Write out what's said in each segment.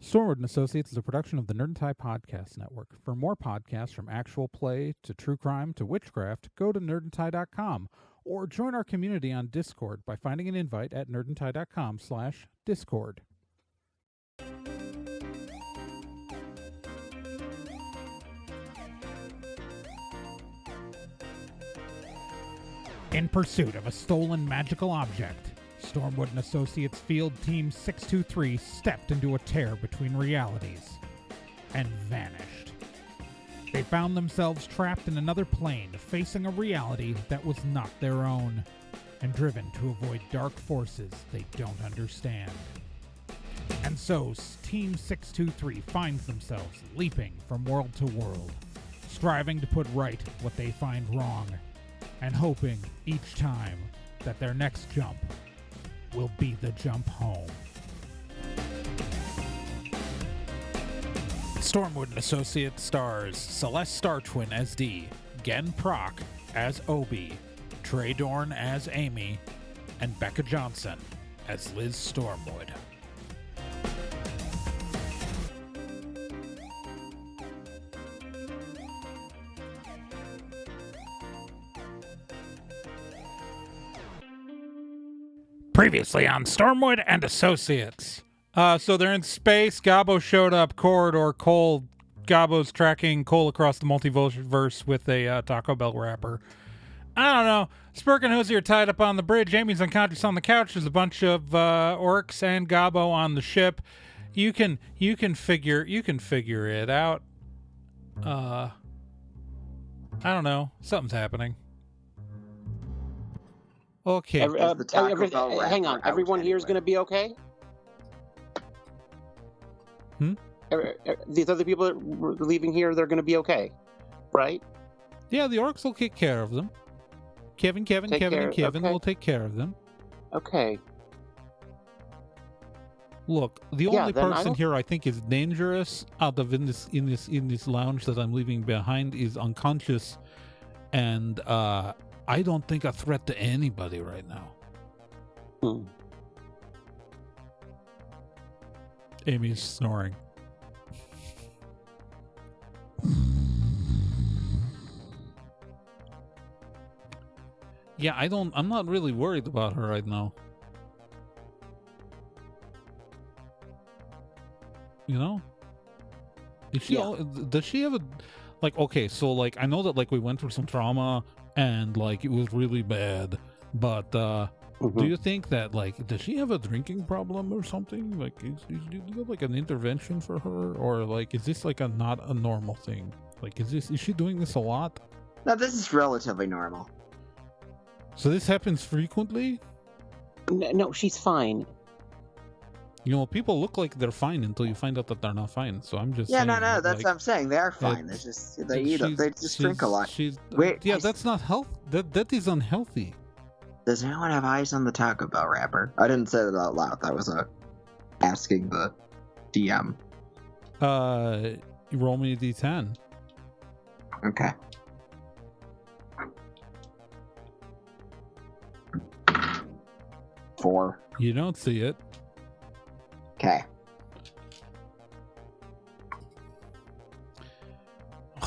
Stormwood and Associates is a production of the Nerd and Tie Podcast Network. For more podcasts from actual play to true crime to witchcraft, go to nerdandtie.com or join our community on Discord by finding an invite at nerdandtie.com/discord. In pursuit of a stolen magical object, Stormwood and Associates Field Team 623 stepped into a tear between realities and vanished. They found themselves trapped in another plane, facing a reality that was not their own, and driven to avoid dark forces they don't understand. And so, Team 623 finds themselves leaping from world to world, striving to put right what they find wrong, and hoping each time that their next jump will be the jump home. Stormwood and Associates stars Celeste Star Twin as Dee, Gen Proc as Obi, Trey Dorn as Amy, and Becca Johnson as Liz Stormwood. Previously on Stormwood and Associates. So they're in space. Gobbo showed up. Corridor. Cole. Gobbo's tracking Cole across the multiverse with a Taco Bell wrapper. I don't know. Spurk and Hoosie are tied up on the bridge. Amy's unconscious on the couch. There's a bunch of orcs and Gobbo on the ship. You can figure it out. I don't know. Something's happening. Okay. Hang on. Everyone here is going to be okay? These other people that were leaving here, they're going to be okay, right? Yeah, the orcs will take care of them. Kevin will take care of them. Okay. Look, the only person here I think is dangerous out of in this lounge that I'm leaving behind is unconscious, and I don't think a threat to anybody right now. Amy's snoring. Yeah, I'm not really worried about her right now. You know? Does she have a, like, okay, so like I know that like we went through some trauma and like it was really bad, but do you think that like does she have a drinking problem or something? Like do you have like an intervention for her, or like is this like not a normal thing? Like is she doing this a lot? No, this is relatively normal. So this happens frequently? No, she's fine. You know, people look like they're fine until you find out that they're not fine. So I'm just saying, no, that's like, what I'm saying. They are fine. They just they just drink a lot. That's not health. That is unhealthy. Does anyone have eyes on the Taco Bell wrapper? I didn't say that out loud. That was asking the DM. Roll me a d10. Okay. Four. You don't see it. Okay.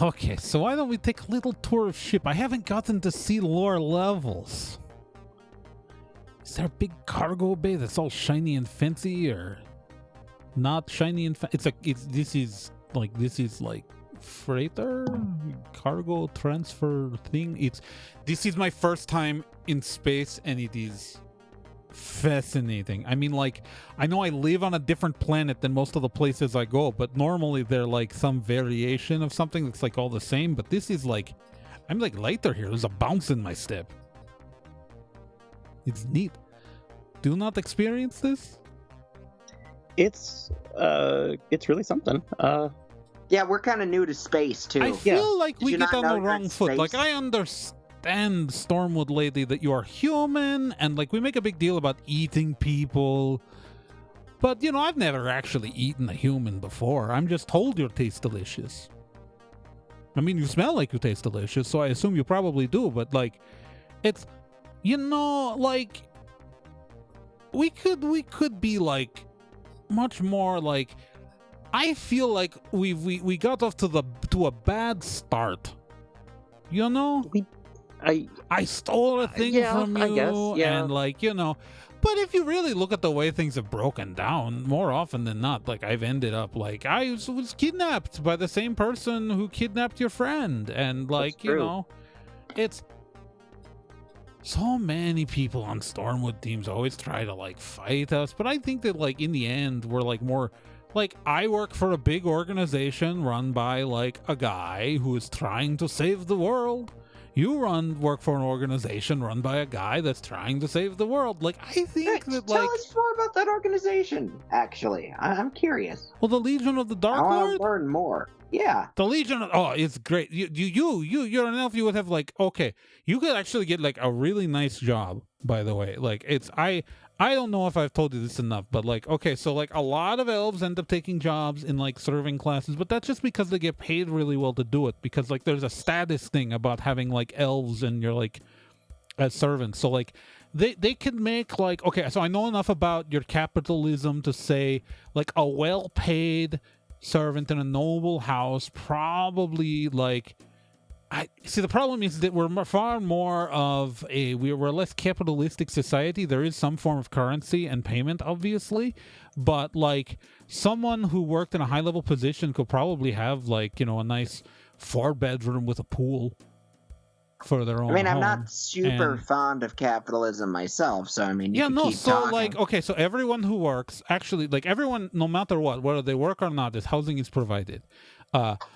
Okay, so why don't we take a little tour of ship? I haven't gotten to see lower levels. Is there a big cargo bay that's all shiny and fancy, or not shiny and fancy? This is like freighter cargo transfer thing. This is my first time in space, and it is fascinating. I mean, like, I know I live on a different planet than most of the places I go, but normally they're like some variation of something that's like all the same, but this is like, I'm like lighter here. There's a bounce in my step. It's neat. Do not experience this? It's really something. Yeah, we're kind of new to space too. I feel like Did we you get not on know the you're wrong in foot. space? Like, I understand, Stormwood lady, that you are human, and like we make a big deal about eating people, but you know, I've never actually eaten a human before. I'm just told you taste delicious. I mean, you smell like you taste delicious, so I assume you probably do, but like, it's, you know, like, we could be like much more like I feel like we got off to a bad start. You know? I stole a thing from you, I guess, yeah. and like, you know. But if you really look at the way things have broken down, more often than not, like I've ended up like I was kidnapped by the same person who kidnapped your friend, and like, you know, it's so many people on Stormwood teams always try to like fight us, but I think that like in the end we're like more like I work for a big organization run by like a guy who is trying to save the world. You work for an organization run by a guy that's trying to save the world. Like I think that Tell like us more about that organization. Actually, I'm curious. well, the Legion of the Dark I want Lord. to learn more. Yeah. The Legion of, it's great. You're an elf. You would have like, okay, you could actually get like a really nice job, by the way. Like I don't know if I've told you this enough, but like, okay, so like a lot of elves end up taking jobs in like serving classes, but that's just because they get paid really well to do it, because like there's a status thing about having like elves and you're like as servants. So like they can make like, okay, so I know enough about your capitalism to say like a well-paid servant in a noble house probably like I see. The problem is that we're far more of we're a less capitalistic society. There is some form of currency and payment, obviously, but like someone who worked in a high level position could probably have like, you know, a nice 4-bedroom with a pool for their own. I mean, I'm home. not super And- fond of capitalism myself, so I mean, you can keep so talking. like, okay, so everyone who works, actually, like everyone, no matter what, whether they work or not, is housing is provided.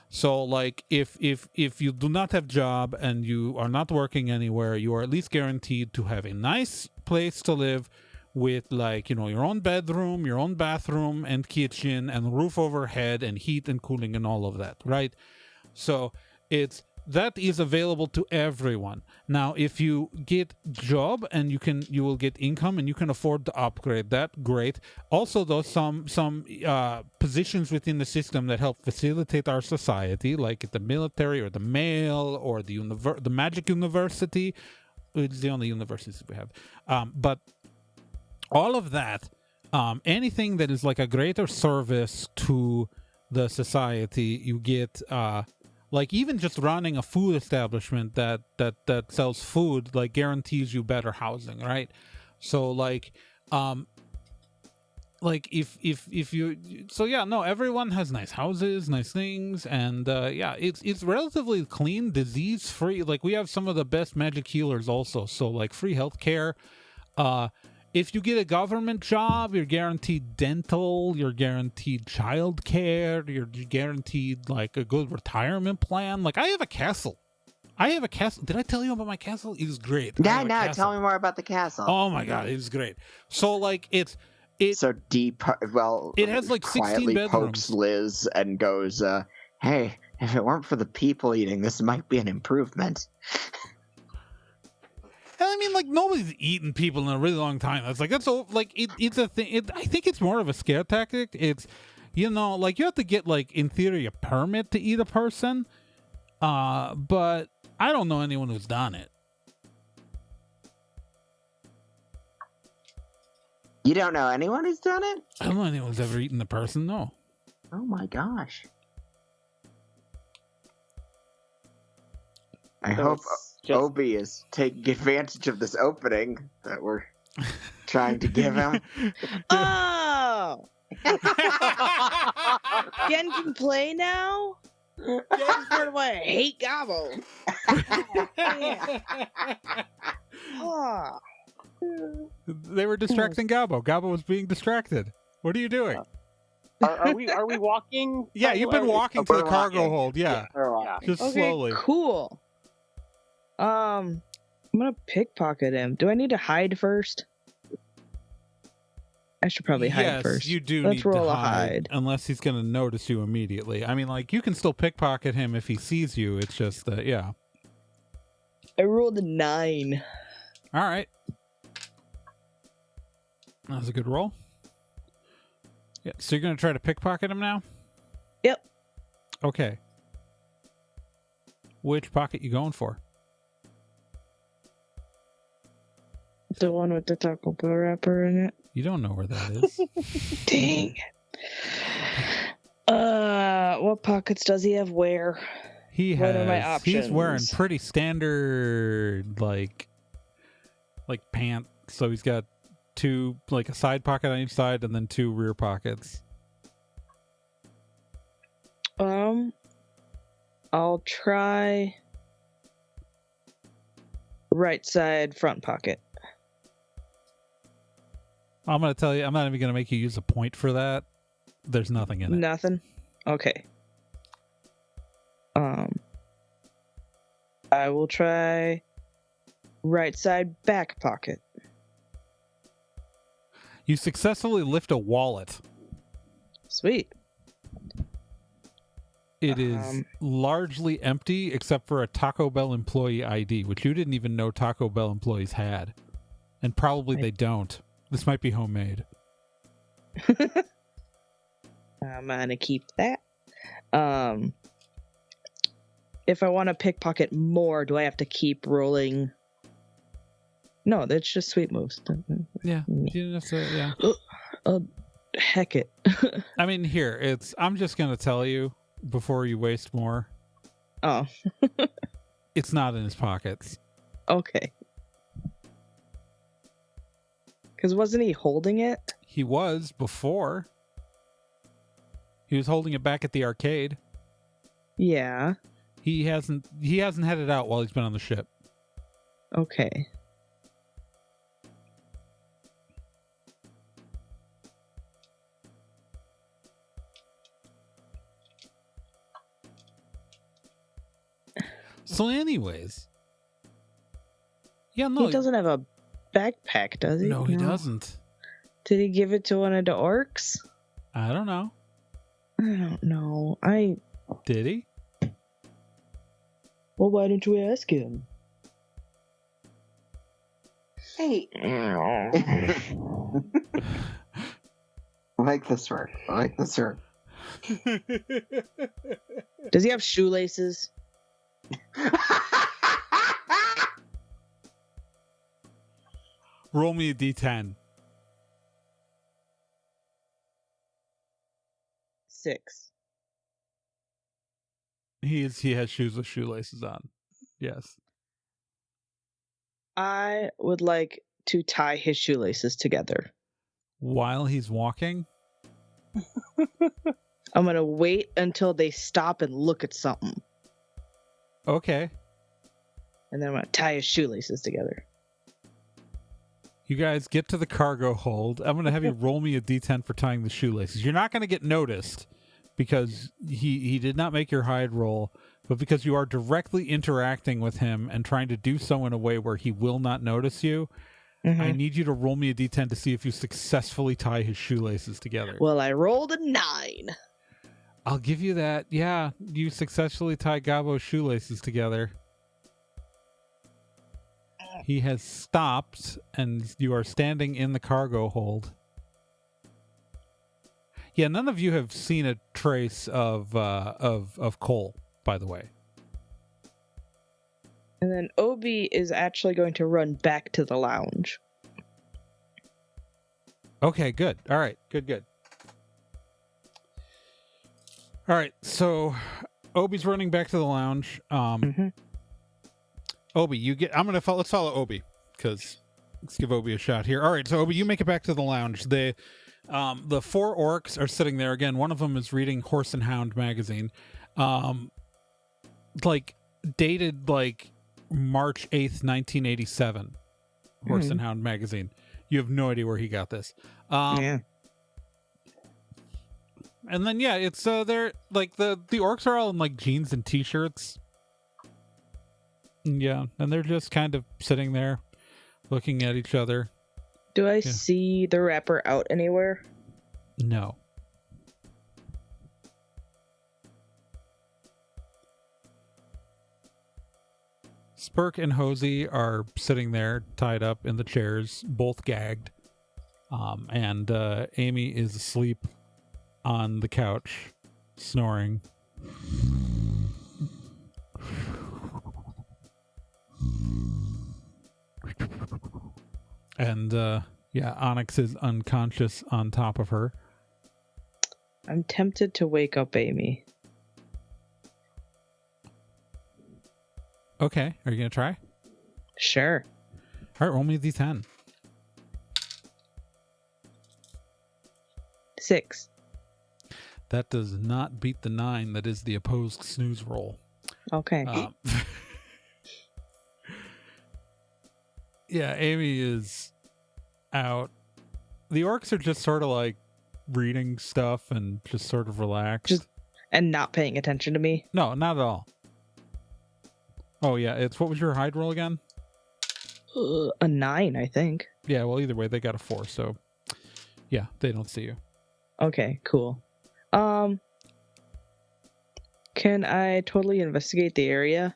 So like if you do not have job and you are not working anywhere, you are at least guaranteed to have a nice place to live with like, you know, your own bedroom, your own bathroom and kitchen and roof overhead and heat and cooling and all of that, right? So that is available to everyone. Now, if you get job and you will get income and you can afford to upgrade that, great. Also, though, some positions within the system that help facilitate our society, like the military or the mail or the magic university, it's the only universities we have. But all of that, anything that is like a greater service to the society, you get. Like even just running a food establishment that sells food like guarantees you better housing, right? So like if you everyone has nice houses, nice things, and it's relatively clean, disease free. Like we have some of the best magic healers also, so like free healthcare. If you get a government job, you're guaranteed dental, you're guaranteed childcare, you're guaranteed like a good retirement plan. Like I have a castle. Did I tell you about my castle? It was great. No, tell me more about the castle. Oh my god, it was great. So like it's so deep. Well, it has like 16 quietly bedrooms. pokes Liz and goes, "Hey, if it weren't for the people eating, this might be an improvement." And I mean, like nobody's eaten people in a really long time. It's a thing. I think it's more of a scare tactic. It's, you know, like you have to get like in theory a permit to eat a person, but I don't know anyone who's done it. You don't know anyone who's done it? I don't know anyone who's ever eaten a person. No. Oh my gosh! I hope Obi is taking advantage of this opening that we're trying to give him. Oh! Gen can play now? That's part of why I hate Gobbo. Oh. They were distracting Gobbo. Gobbo was being distracted. What are you doing? Are we walking? Yeah, you've been walking to the we're cargo walking. hold. Yeah, Yeah. just Okay, slowly. cool. I'm gonna pickpocket him. Do I need to hide first? I should probably hide first. Yes, you do Let's need to roll a hide, hide. unless he's going to notice you immediately. I mean, like, you can still pickpocket him if he sees you. It's just that, yeah. I rolled a 9. All right. That was a good roll. Yeah, so you're going to try to pickpocket him now? Yep. Okay. Which pocket you going for? The one with the Taco Bell wrapper in it. You don't know where that is. Dang. What pockets does he have where? What are my He's wearing options? pretty standard like pants. So he's got two, like a side pocket on each side and then two rear pockets. I'll try right side front pocket. I'm going to tell you, I'm not even going to make you use a point for that. There's nothing in it. Nothing? Okay. I will try right side back pocket. You successfully lift a wallet. Sweet. It is largely empty except for a Taco Bell employee ID, which you didn't even know Taco Bell employees had. And probably they don't. This might be homemade. I'm gonna keep that. If I want to pickpocket more, do I have to keep rolling? No, that's just sweet moves. Yeah. You didn't have to, yeah. Heck it. I mean, here, I'm just going to tell you before you waste more. Oh. It's not in his pockets. Okay. Because wasn't he holding it? He was before. He was holding it back at the arcade. Yeah. He hasn't had it out while he's been on the ship. Okay. So anyways. Yeah, no. He doesn't have a backpack, does he? No, he doesn't. Did he give it to one of the orcs? I don't know. I don't know. Did he? Well, why didn't you ask him? Hey. I like this word. Does he have shoelaces? Roll me a d10. 6. He has shoes with shoelaces on. Yes. I would like to tie his shoelaces together. While he's walking? I'm going to wait until they stop and look at something. Okay. And then I'm going to tie his shoelaces together. You guys get to the cargo hold. I'm going to have you roll me a d10 for tying the shoelaces. You're not going to get noticed because he did not make your hide roll, but because you are directly interacting with him and trying to do so in a way where he will not notice you, I need you to roll me a d10 to see if you successfully tie his shoelaces together. Well, I rolled a 9. I'll give you that. Yeah, you successfully tie Gobbo's shoelaces together. He has stopped, and you are standing in the cargo hold. Yeah, none of you have seen a trace of Cole, by the way. And then Obi is actually going to run back to the lounge. Okay, good. All right, good. All right, so Obi's running back to the lounge. Obi, let's follow Obi, because let's give Obi a shot here. All right, so Obi, you make it back to the lounge. The 4 orcs are sitting there again. One of them is reading Horse and Hound magazine, dated March 8th, 1987. Horse and Hound magazine. You have no idea where he got this. Yeah. And then it's they're the orcs are all in jeans and t-shirts. Yeah, and they're just kind of sitting there looking at each other. Do I see the rapper out anywhere? No. Spurk and Hosey are sitting there tied up in the chairs, both gagged. And Amy is asleep on the couch, snoring. And Onyx is unconscious on top of her. I'm tempted to wake up Amy. Okay, are you gonna try? Sure. All right, roll me a d10. 6. That does not beat the 9. That is the opposed snooze roll. Okay. Yeah, Amy is out. The orcs are just sort of like reading stuff and just sort of relaxed. And not paying attention to me. No, not at all. Oh yeah, what was your hide roll again? A 9, I think. Yeah, well, either way, they got a 4, so yeah, they don't see you. Okay, cool. Can I totally investigate the area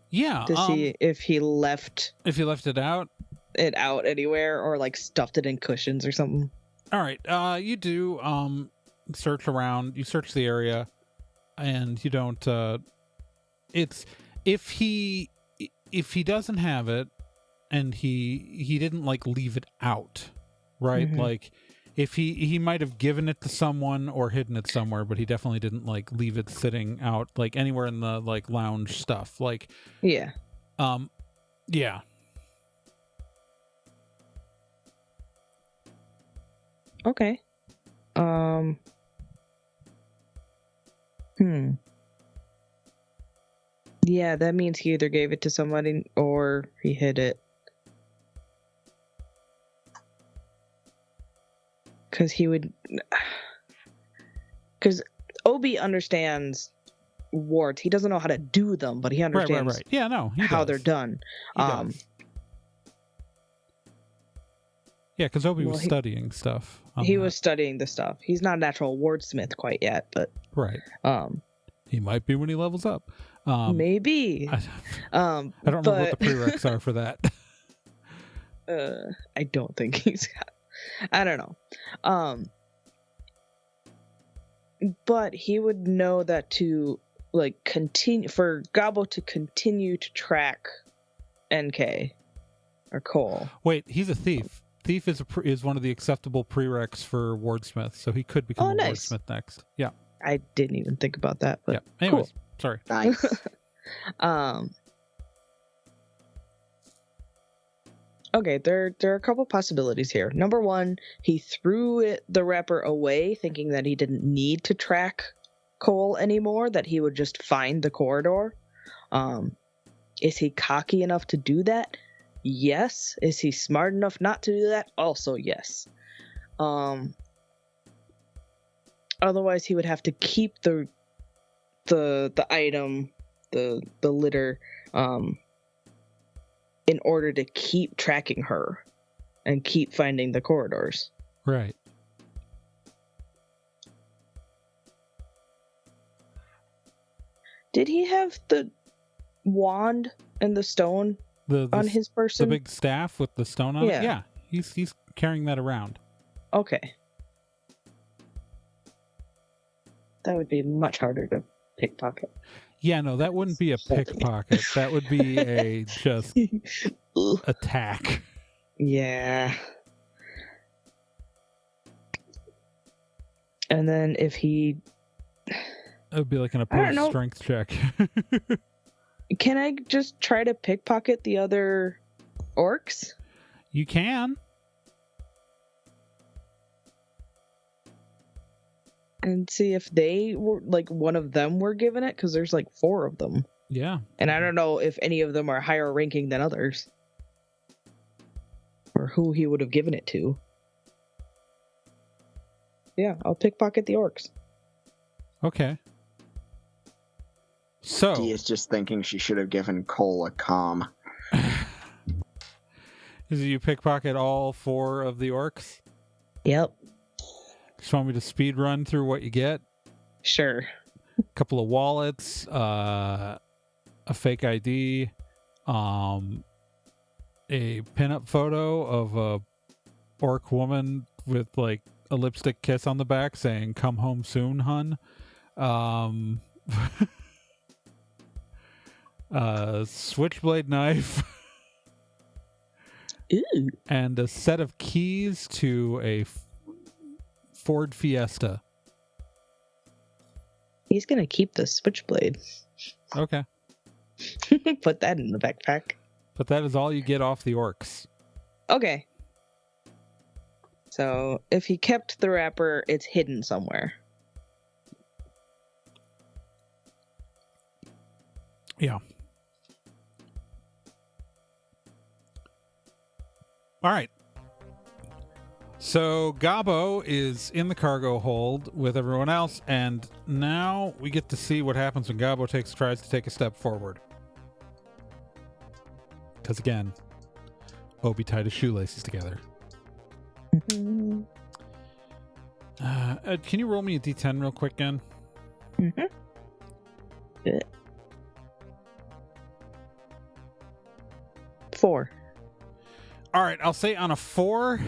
Yeah, to see if he left if you left it out anywhere or like stuffed it in cushions or something? All right, you do search around. You search the area, and you don't. It's if he doesn't have it, and he didn't like leave it out, right? Mhm. Like if he might have given it to someone or hidden it somewhere, but he definitely didn't like leave it sitting out like anywhere in the like lounge stuff. Like Yeah. yeah. Okay. Yeah, that means he either gave it to somebody or he hid it. Because Obi understands warts. He doesn't know how to do them, but he understands Right. Yeah, no, he how does. they're done. He does. Yeah, because Obi was Well, studying stuff. He was studying the stuff. He's not a natural wordsmith quite yet, but right. He might be when he levels up. Maybe. I don't remember what the prereqs are for that. I don't think he's got. I don't know. But he would know that to like continue for Gobbo to continue to track NK or Cole. Wait, he's a thief. Thief is one of the acceptable prereqs for wordsmith, so he could become a nice. wordsmith next. Yeah. I didn't even think about that, but yeah. Anyways, cool. Sorry. Nice. Okay, there are a couple possibilities here. Number one, he threw the wrapper away thinking that he didn't need to track Cole anymore, that he would just find the corridor. Is he cocky enough to do that? Yes. Is he smart enough not to do that? Also yes. Otherwise he would have to keep the item, the litter, in order to keep tracking her and keep finding the corridors. Right. Did he have the wand and the stone on his person? The big staff with the stone on it? Yeah. He's carrying that around. Okay. That would be much harder to pickpocket. Yeah, no, that wouldn't be a pickpocket. That would be a just attack. Yeah. And then if he... It would be like an opposed strength check. Can I just try to pickpocket the other orcs? You can. And see if they were, like, one of them were given it, because there's, like, 4 of them. Yeah. And I don't know if any of them are higher ranking than others. Or who he would have given it to. Yeah, I'll pickpocket the orcs. Okay. So... Dee is just thinking she should have given Cole a comm. Is you pickpocket all 4 of the orcs? Yep. Just want me to speed run through what you get? Sure. A couple of wallets, a fake ID, a pinup photo of a orc woman with like a lipstick kiss on the back saying "Come home soon, hun." Switchblade knife. Ooh. And a set of keys to a Ford Fiesta. He's gonna keep the switchblade. Okay. Put that in the backpack. But that is all you get off the orcs. Okay. So if he kept the wrapper, it's hidden somewhere. Yeah. All right. So Gobbo is in the cargo hold with everyone else, and now we get to see what happens when Gobbo tries to take a step forward. Because again, Obi tied his shoelaces together. Mm-hmm. Can you roll me a d10 real quick, again? Mm-hmm. Yeah. 4. All right, I'll say on a 4,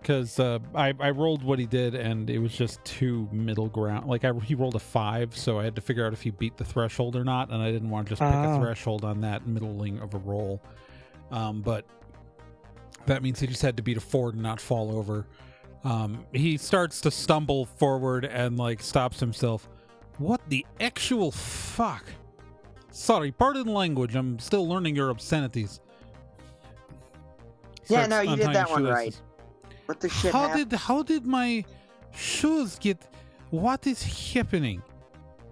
because I rolled what he did, and it was just too middle ground. Like, he rolled a 5, so I had to figure out if he beat the threshold or not, and I didn't want to just pick a threshold on that middling of a roll. But that means he just had to beat a 4 to not fall over. He starts to stumble forward and, like, stops himself. What the actual fuck? Sorry, pardon the language. I'm still learning your obscenities. Yeah, Starts no, you did untying that one shoelaces. right. What the shit happened? How did my shoes get? What is happening?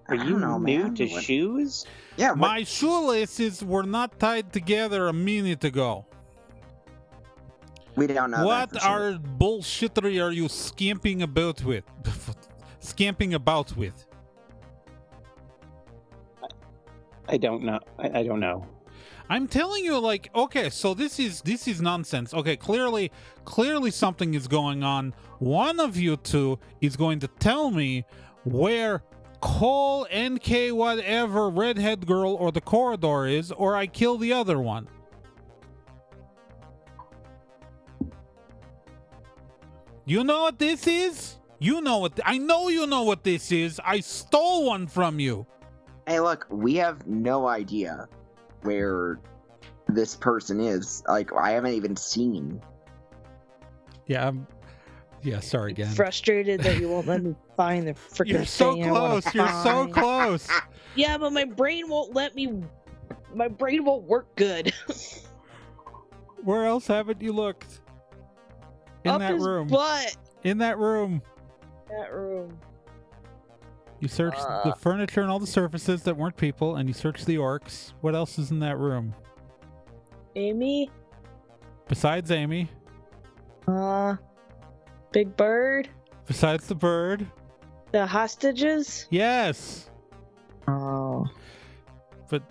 Are I you don't know, new man. to What- shoes? Yeah, what- My shoelaces were not tied together a minute ago. we don't know What that for sure. bullshittery are you scamping about with? Scamping about with? I don't know. I don't know. I'm telling you, like, okay, so this is nonsense. Okay, clearly something is going on. One of you two is going to tell me where Cole, NK, whatever, redhead girl, or the corridor is, or I kill the other one. You know what this is? You know what? I know you know what this is. I stole one from you. Hey, look, we have no idea where this person is. Like, I haven't even seen. Yeah, sorry again. Frustrated that you won't let me find the freaking You're so thing I wanna close. You're so find. close. Yeah, but my brain won't let me. My brain won't work good. Where else haven't you looked? In Up that his room. butt. In that room. That room. You searched the furniture and all the surfaces that weren't people, and you searched the orcs. What else is in that room? Amy. Besides Amy. Big Bird. Besides the bird. The hostages. Yes. Oh. But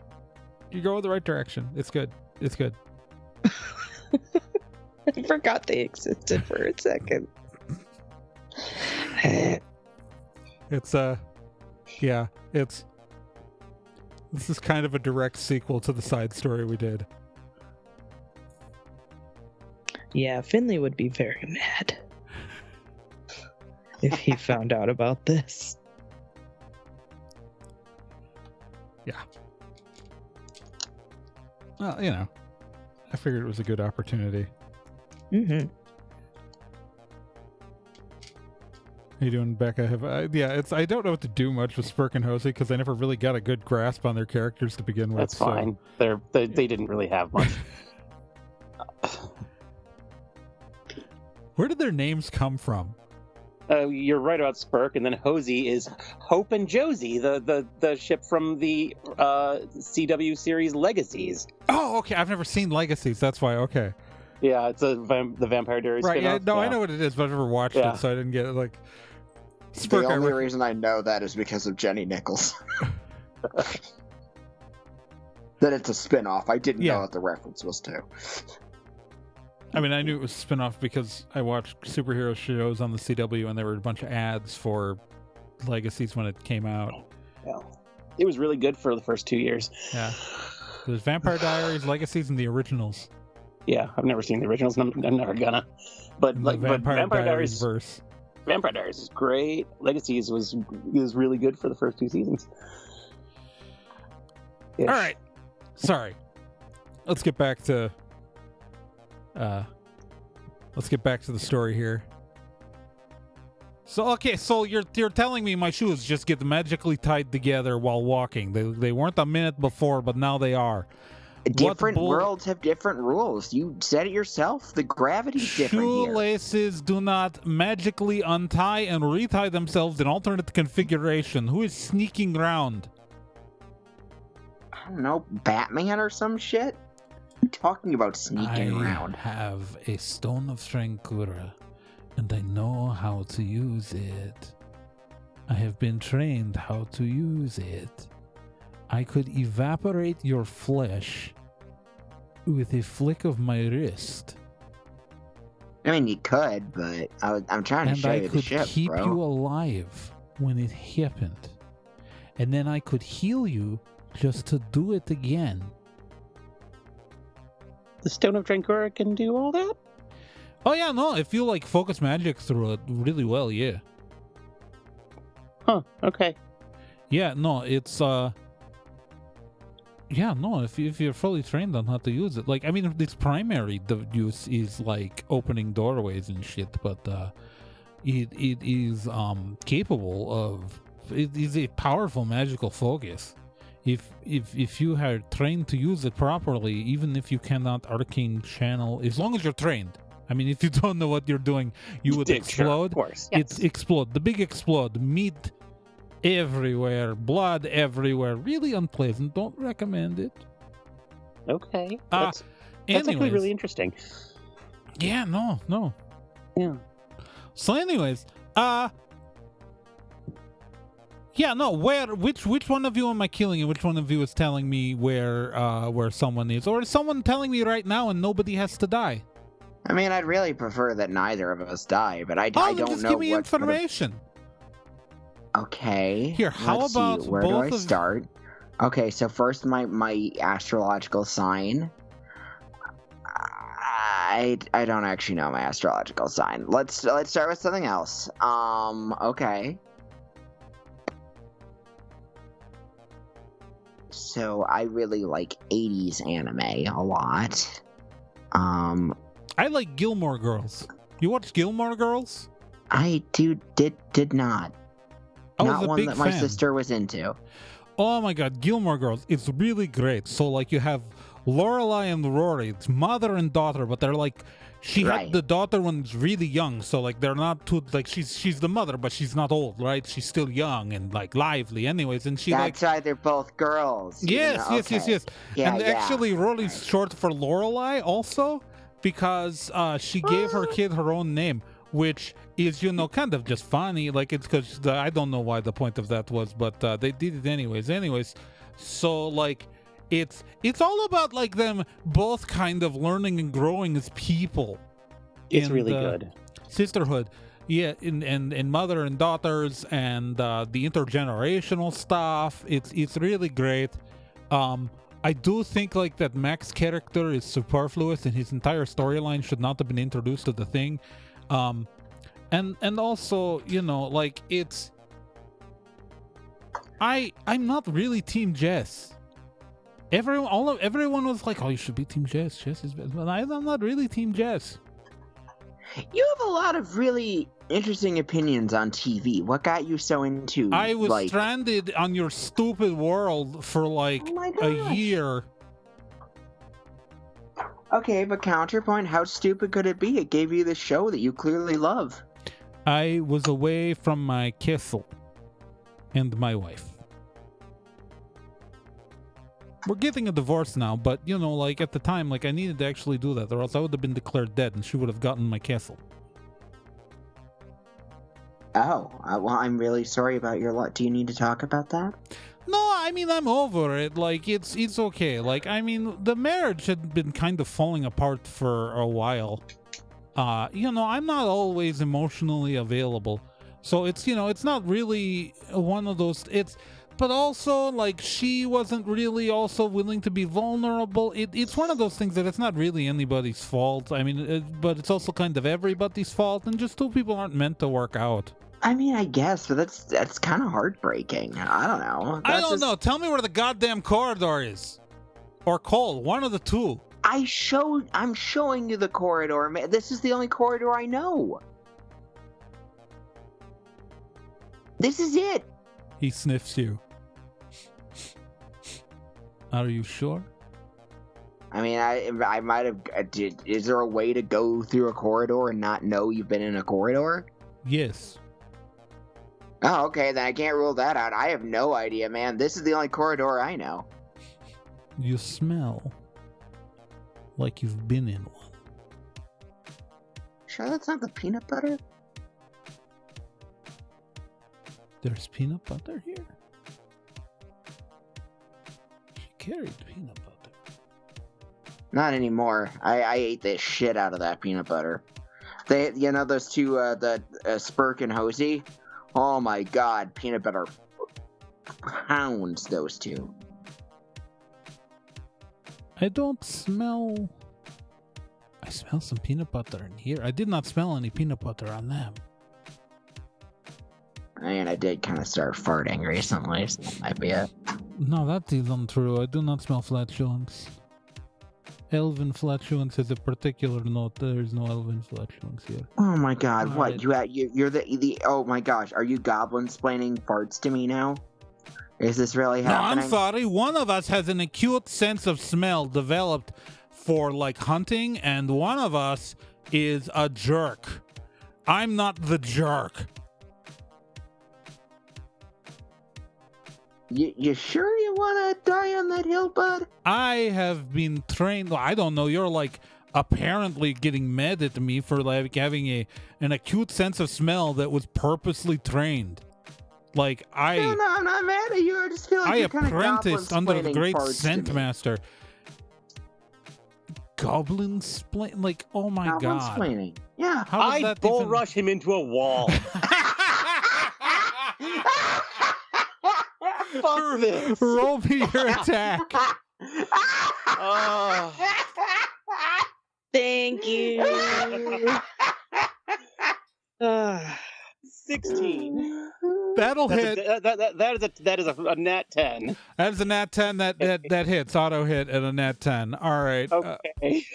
you go in the right direction. It's good. It's good. I forgot they existed for a second. It's yeah, this is kind of a direct sequel to the side story we did. Yeah, Finley would be very mad if he found out about this. Yeah. Well, you know, I figured it was a good opportunity. Mm-hmm. How you doing, Becca? I don't know what to do much with Spurk and Hosey because I never really got a good grasp on their characters to begin with. That's fine. They didn't really have much. Where did their names come from? You're right about Spurk, and then Hosey is Hope and Josie, the ship from the CW series Legacies. Oh, okay. I've never seen Legacies. That's why. Okay. Yeah, it's the Vampire Diaries Right. Yeah. spin-off. No, Yeah. I know what it is, but I've never watched it, so I didn't get it. Like The only reason I know that is because of Jenny Nichols. That it's a spin-off. I didn't know what the reference was to. I mean, I knew it was a spin-off because I watched superhero shows on the CW, and there were a bunch of ads for Legacies when it came out. Yeah. It was really good for the first 2 years. Yeah. There's Vampire Diaries, Legacies, and the originals. Yeah, I've never seen the originals, and I'm never gonna. But The Vampire Diaries verse. Vampire Diaries is great. Legacies was really good for the first 2 seasons. All right. Sorry. Let's get back to the story here. So okay, so you're telling me my shoes just get magically tied together while walking. They weren't a minute before, but now they are. Different worlds have different rules. You said it yourself. The gravity's different here. Shoelaces do not magically untie and retie themselves in alternate configuration. Who is sneaking around? I don't know, Batman or some shit? What are you talking about sneaking around? I have a stone of Trancura, and I know how to use it. I have been trained how to use it. I could evaporate your flesh with a flick of my wrist. I mean, you could, but I'm trying to show you the ship, And I could keep bro. you alive when it happened. And then I could heal you just to do it again. The Stone of Trancura can do all that? Oh yeah, no, if you like focus magic through it really well, yeah. Huh, okay. Yeah, no, it's yeah, no, if you're fully trained on how to use it. Like, I mean, its primary use is like opening doorways and shit, but it is capable of, it is a powerful magical focus. If you are trained to use it properly, even if you cannot arcane channel, as long as you're trained. I mean, if you don't know what you're doing, you would explode. Sure, of course. Yes. It's explode. The big explode. Meat everywhere. Blood everywhere. Really unpleasant. Don't recommend it. Okay. That's actually really interesting. Yeah, no. Yeah. So anyways, yeah, no, which one of you am I killing and which one of you is telling me where someone is? Or is someone telling me right now and nobody has to die? I mean, I'd really prefer that neither of us die, but I don't just know give me what information. Okay. Here, how let's about see, where both do I start? Okay, so first my astrological sign. I don't actually know my astrological sign. Let's start with something else. Okay. So I really like 80s anime a lot. I like Gilmore Girls. You watch Gilmore Girls? I did not. I was Not a one big that my fan. sister was into. Oh my god, Gilmore Girls. It's really great. So like you have Lorelai and Rory. It's mother and daughter, but they're like she Right. had the daughter when it's really young, so like they're not too like she's the mother, but she's not old, right? She's still young and like lively anyways, and she That's why they're both girls. Yes. Yeah, And yeah. actually Rory's short for Lorelai also because she gave her kid her own name, which is, kind of just funny. Like, it's because I don't know why the point of that was, but they did it anyways. So like it's all about like them both kind of learning and growing as people. It's really good. Sisterhood. Yeah, and mother and daughters and the intergenerational stuff. It's really great. I do think like that Mac's character is superfluous and his entire storyline should not have been introduced to the thing. And also, like it's I'm not really Team Jess. Everyone was like, "Oh, you should be Team Jess. Jess is best." But I'm not really Team Jess. You have a lot of really interesting opinions on TV. What got you so into? I was like... stranded on your stupid world for like Oh my a gosh. year. Okay, but counterpoint, how stupid could it be? It gave you the show that you clearly love. I was away from my castle and my wife. We're getting a divorce now, but like at the time, like I needed to actually do that, or else I would have been declared dead, and she would have gotten my castle. Oh, well, I'm really sorry about your lot. Do you need to talk about that? No, I mean I'm over it. Like it's okay. Like I mean the marriage had been kind of falling apart for a while. I'm not always emotionally available, so it's it's not really one of those. But also, like, she wasn't really also willing to be vulnerable. It's one of those things that it's not really anybody's fault. I mean, but it's also kind of everybody's fault, and just two people aren't meant to work out. I mean, I guess, but that's kind of heartbreaking. I don't know. I don't know. Tell me where the goddamn corridor is. Or Cole, one of the two. I'm showing you the corridor. This is the only corridor I know. This is it. He sniffs you. Are you sure? I mean, I might have. Is there a way to go through a corridor and not know you've been in a corridor? Yes. Oh, okay, then I can't rule that out. I have no idea, man. This is the only corridor I know. You smell like you've been in one. Sure, that's not the peanut butter? There's peanut butter here? She carried peanut butter. Not anymore. I ate the shit out of that peanut butter. Those two, the Spurk and Hosey? Oh my god, peanut butter pounds those two. I don't smell... I smell some peanut butter in here. I did not smell any peanut butter on them. I mean, I did kind of start farting recently, so that might be it. No, that is untrue. I do not smell flatulence. Elven flatulence is a particular note. There is no elven flatulence here. Oh my god, All what? right. You're the oh my gosh, are you goblin-splaining farts to me now? Is this really No, happening? I'm sorry. One of us has an acute sense of smell developed for, like, hunting, and one of us is a jerk. I'm not the jerk. You sure you want to die on that hill, bud? I have been trained. I don't know. You're, like, apparently getting mad at me for, like, having an acute sense of smell that was purposely trained. Like, No, I'm not mad at you. I just feel like I you're kind of apprenticed under the goblin-splaining great farts to scent me. master. Goblin splain? Like, oh my god. Goblin-splaining. Yeah. How does I that bull even... rush him into a wall. Fuck this. Roll me your attack. Oh. Thank you. 16. That'll hit. That is a nat 10. That is a nat 10 that hits. Auto hit at a nat 10. All right. Okay.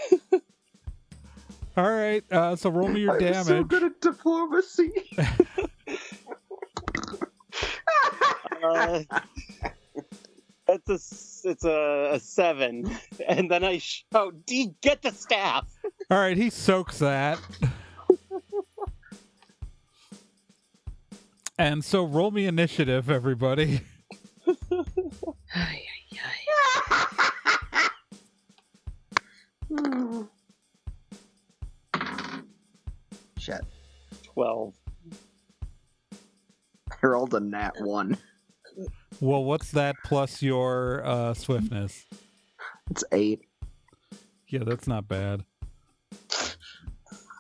All right. So roll me your damage. I'm so good at diplomacy. It's a 7, and then I shout, "D, get the staff!" All right. He soaks that. And so roll me initiative, everybody. Ay, ay, Shit. 12. I rolled a nat 1. Well, what's that plus your swiftness? It's 8. Yeah, that's not bad.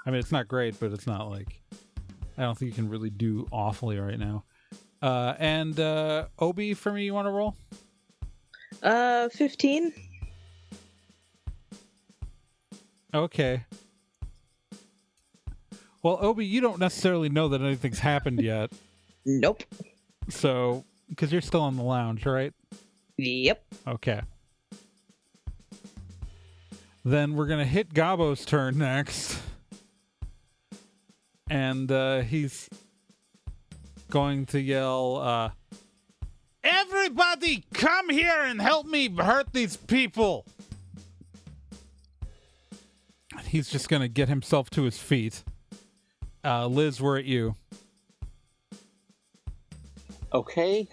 I mean, it's not great, but it's not like... I don't think you can really do awfully right now. And Obi, for me, you want to roll? 15. Okay. Well, Obi, you don't necessarily know that anything's happened yet. Nope. So, because you're still on the lounge, right? Yep. Okay. Then we're going to hit Gobbo's turn next. And he's going to yell, "Everybody come here and help me hurt these people!" He's just going to get himself to his feet. Liz, we're at you. Okay.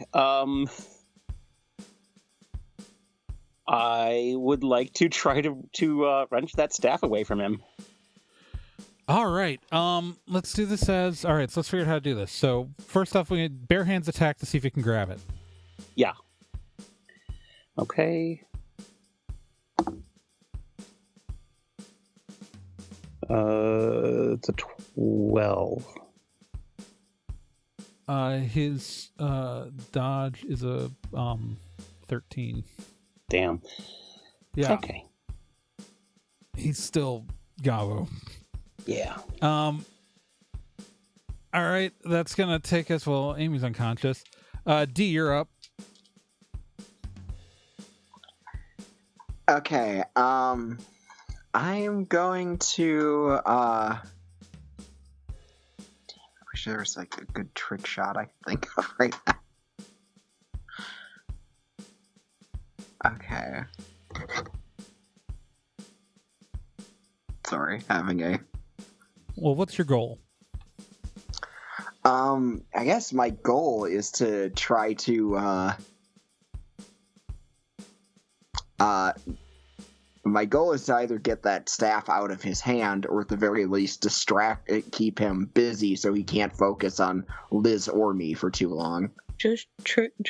I would like to try to wrench that staff away from him. All right. Let's do this as... All right, so let's figure out how to do this. So, first off, we need bare hands attack to see if you can grab it. Yeah. Okay. It's a 12. His dodge is a 13. Damn. Yeah. Okay. He's still Gobbo. Yeah. All right, that's gonna take us... Well, Amy's unconscious. D, you're up. Okay, I am going to, where's Actually, there's like a good trick shot I can think of right now. Okay. Sorry, having a. Well, what's your goal? I guess my goal is to try to my goal is to either get that staff out of his hand or at the very least keep him busy so he can't focus on Liz or me for too long. Just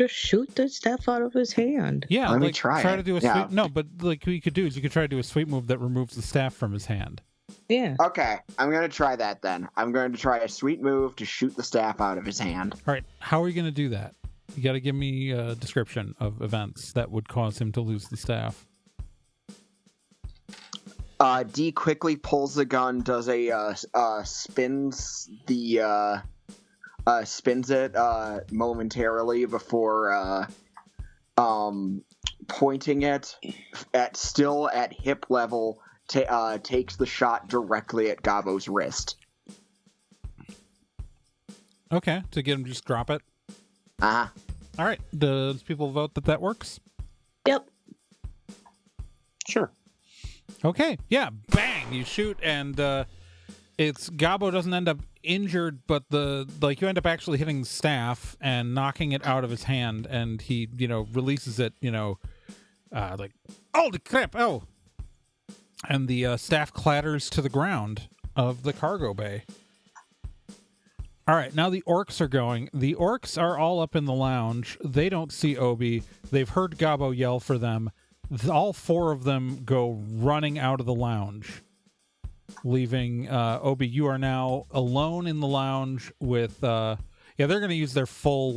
shoot the staff out of his hand. Yeah, Let me like try try it. to do a Yeah. sweep. No, but like what you could do is you could try to do a sweep move that removes the staff from his hand. Yeah. Okay, I'm going to try that then. I'm going to try a sweet move to shoot the staff out of his hand. All right, how are you going to do that? You got to give me a description of events that would cause him to lose the staff. D quickly pulls the gun, does a spins it momentarily before pointing it at hip level, takes the shot directly at Gobbo's wrist. Okay, to get him to just drop it. Uh-huh. All right, does people vote that works? Yep. Sure. Okay, yeah, bang, you shoot, and it's Gobbo doesn't end up injured, but you end up actually hitting the staff and knocking it out of his hand, and he, releases it, like, oh, the crap, oh. And the staff clatters to the ground of the cargo bay. All right, now the orcs are going. The orcs are all up in the lounge. They don't see Obi. They've heard Gobbo yell for them. All four of them go running out of the lounge, leaving Obi. You are now alone in the lounge with they're going to use their full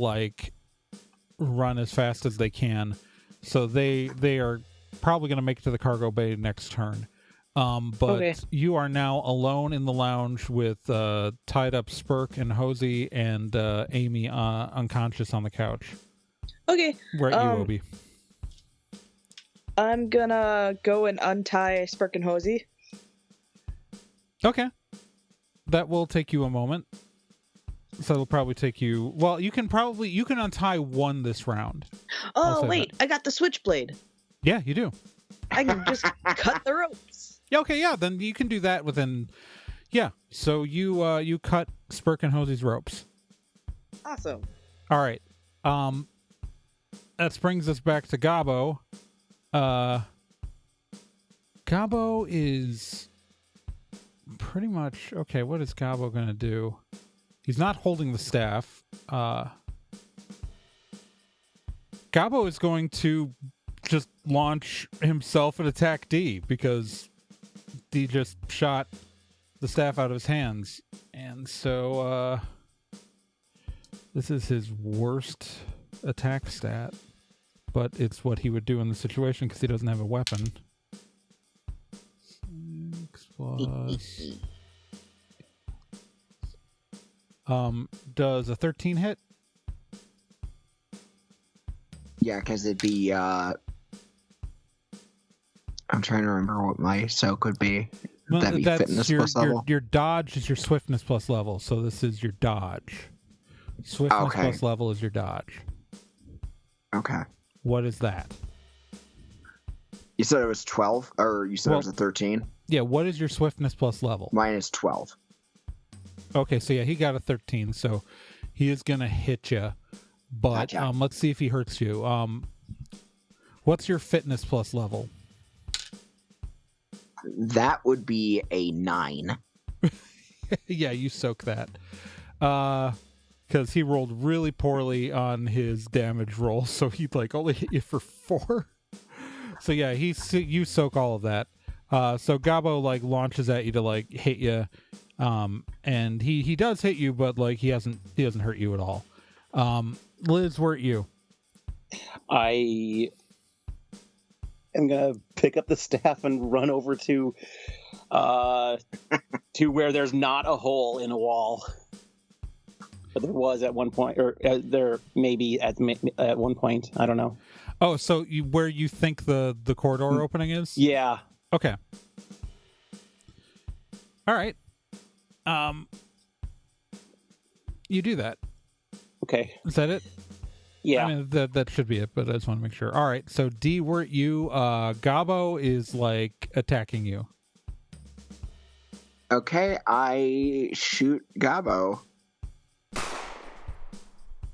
run as fast as they can, so they are probably going to make it to the cargo bay next turn. But Okay. You are now alone in the lounge with tied up Spurk and Hosey and Amy unconscious on the couch. Okay. Where at you, Obi? I'm gonna go and untie Spurk and Hosey. Okay. That will take you a moment. So it'll probably take you... Well, you can untie one this round. I'll Oh, say wait. I got the switchblade. Yeah, you do. I can just cut the ropes. Yeah, okay, yeah, then you can do that within... Yeah, so you cut Spurk and Hosey's ropes. Awesome. All right. That brings us back to Gobbo. Gobbo is pretty much... Okay, what is Gobbo going to do? He's not holding the staff. Gobbo is going to just launch himself and attack D because D just shot the staff out of his hands. And so this is his worst attack stat, but it's what he would do in the situation because he doesn't have a weapon. 6 plus... does a 13 hit? Yeah, because it'd be, I'm trying to remember what my soak would be. Well, That'd be fitness plus level? Your dodge is your swiftness plus level, so this is your dodge. Swiftness Okay. plus level is your dodge. Okay. What is that? You said it was 12, or you said it was a 13? Yeah, what is your swiftness plus level? Mine is 12. Okay, so yeah, he got a 13, so he is going to hit you. But Gotcha. let's see if he hurts you. What's your fitness plus level? That would be a 9. Yeah, you soak that. Because he rolled really poorly on his damage roll, so he only hit you for 4. So yeah, you soak all of that. So Gobbo launches at you to hit you, and he does hit you, but he hasn't hurt you at all. Liz, where at you? I am gonna pick up the staff and run over to where there's not a hole in a wall. But there was at one point, or there maybe at one point. I don't know. Oh, so where you think the corridor opening is? Yeah. Okay. All right. you do that. Okay. Is that it? Yeah. I mean, that should be it, but I just want to make sure. All right, so D, we're at you. Gobbo is like attacking you. Okay, I shoot Gobbo.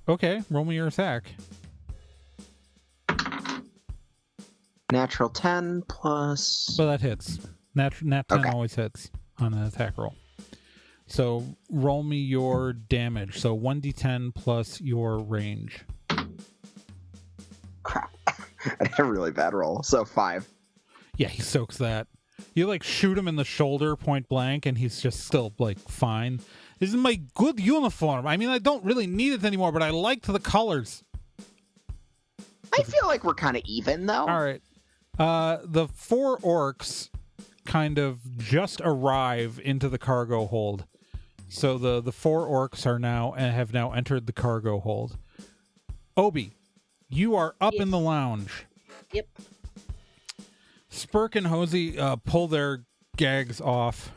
Okay, roll me your attack. Natural 10 plus. So that hits. Nat 10 Okay. always hits on an attack roll. So roll me your damage. So 1d10 plus your range. Crap. I had a really bad roll. So 5. Yeah, he soaks that. You like shoot him in the shoulder point blank and he's just still like fine. This is my good uniform. I mean, I don't really need it anymore, but I liked the colors. I feel like we're kind of even, though. All right. The 4 orcs kind of just arrive into the cargo hold. So the 4 orcs are now and have now entered the cargo hold. Obi, you are up in the lounge. Yep. Spurk and Hosey pull their gags off,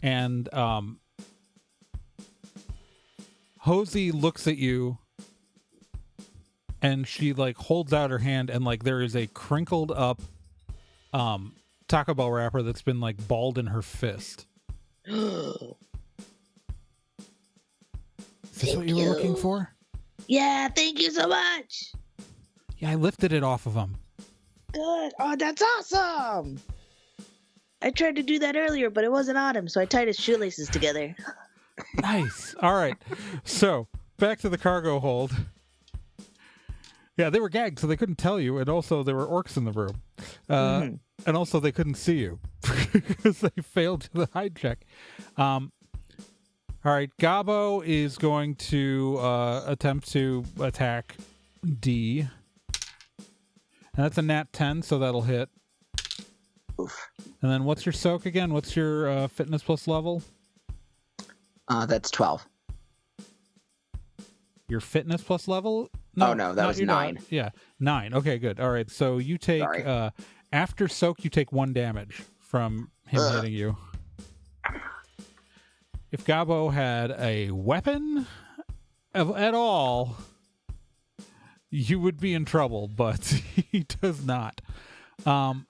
and Hosey looks at you, and she like holds out her hand, and like there is a crinkled up Taco Bell wrapper that's been like balled in her fist. Is this what you were looking for? Yeah, thank you so much. Yeah, I lifted it off of him. Good. Oh, that's awesome. I tried to do that earlier, but it wasn't on him, so I tied his shoelaces together. Nice. All right. So back to the cargo hold. Yeah, they were gagged, so they couldn't tell you, and also there were orcs in the room, and also they couldn't see you because they failed to the hide check. All right, Gobbo is going to attempt to attack D, and that's a nat 10, so that'll hit. Oof. And then what's your soak again? What's your fitness plus level? That's 12. Your fitness plus level? Oh, no, that was you're 9. not. Yeah, 9. Okay, good. All right, so you take, Sorry. after soak, you take 1 damage from him hitting you. If Gobbo had a weapon at all, you would be in trouble, but he does not. All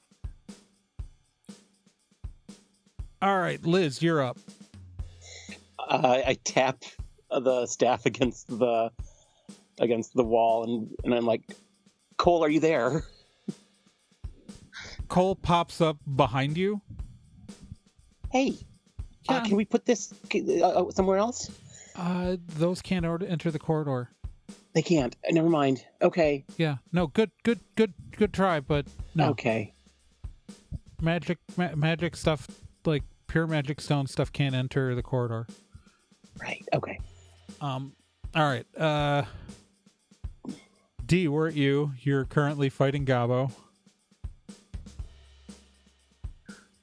right, Liz, you're up. I tap the staff against the wall, and I'm like, Cole, are you there? Cole pops up behind you. Hey, Yeah. can we put this somewhere else? Those can't enter the corridor. They can't. Never mind. Okay. Yeah, no, good try, but no. Okay. Magic stuff, like pure magic stone stuff, can't enter the corridor. Right. Okay. All right. D, we're at you. You're currently fighting Gobbo.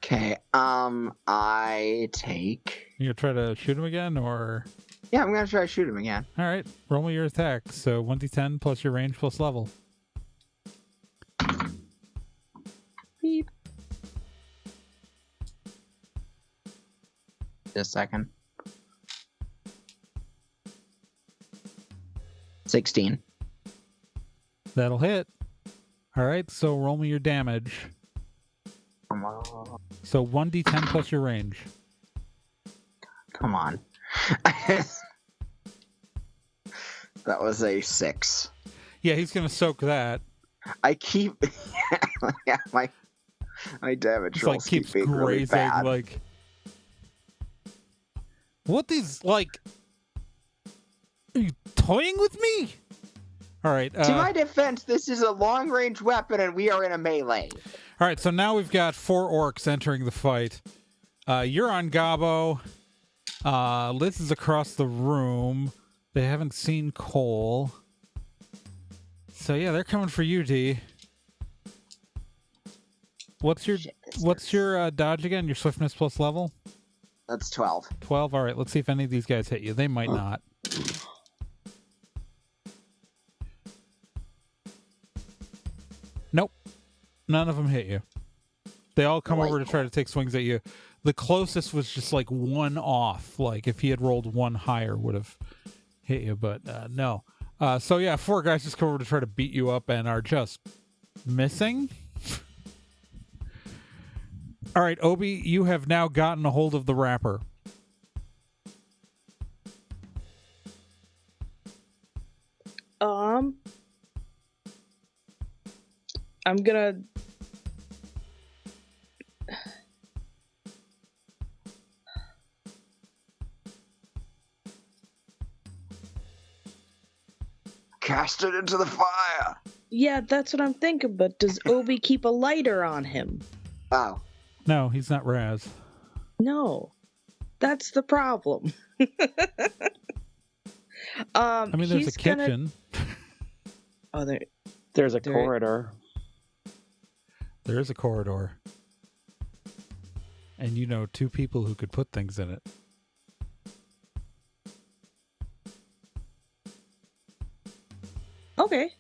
Okay, I take... You gonna try to shoot him again, or? Yeah, I'm gonna try to shoot him again. All right, roll me your attack. So 1d10 plus your range plus level. Beep. Just a second. 16. That'll hit. All right, so roll me your damage. Come on. So 1d10 plus your range. Come on. That was a 6. Yeah, he's gonna soak that. I keep... yeah, my damage It's rolls like keeps keep being really grazing. bad. Like, what these like? Are you toying with me? All right. To my defense, this is a long-range weapon, and we are in a melee. All right, so now we've got 4 orcs entering the fight. You're on Gobbo. Liz is across the room. They haven't seen Cole. So yeah, they're coming for you, D. What's your dodge again? Your swiftness plus level? That's 12. 12. All right, let's see if any of these guys hit you. They might not. Nope. None of them hit you. They all come over to try to take swings at you. the closest was just like one off. Like if he had rolled one higher, would have hit you, but no. So yeah, 4 guys just come over to try to beat you up and are just missing. All right, Obi, you have now gotten a hold of the wrapper. I'm gonna Cast it into the fire. Yeah, that's what I'm thinking, but does Obi keep a lighter on him? Oh. No, he's not Raz. No. That's the problem. I mean, there's a kitchen. Oh, There's a corridor. There is a corridor. And you know 2 people who could put things in it. Okay.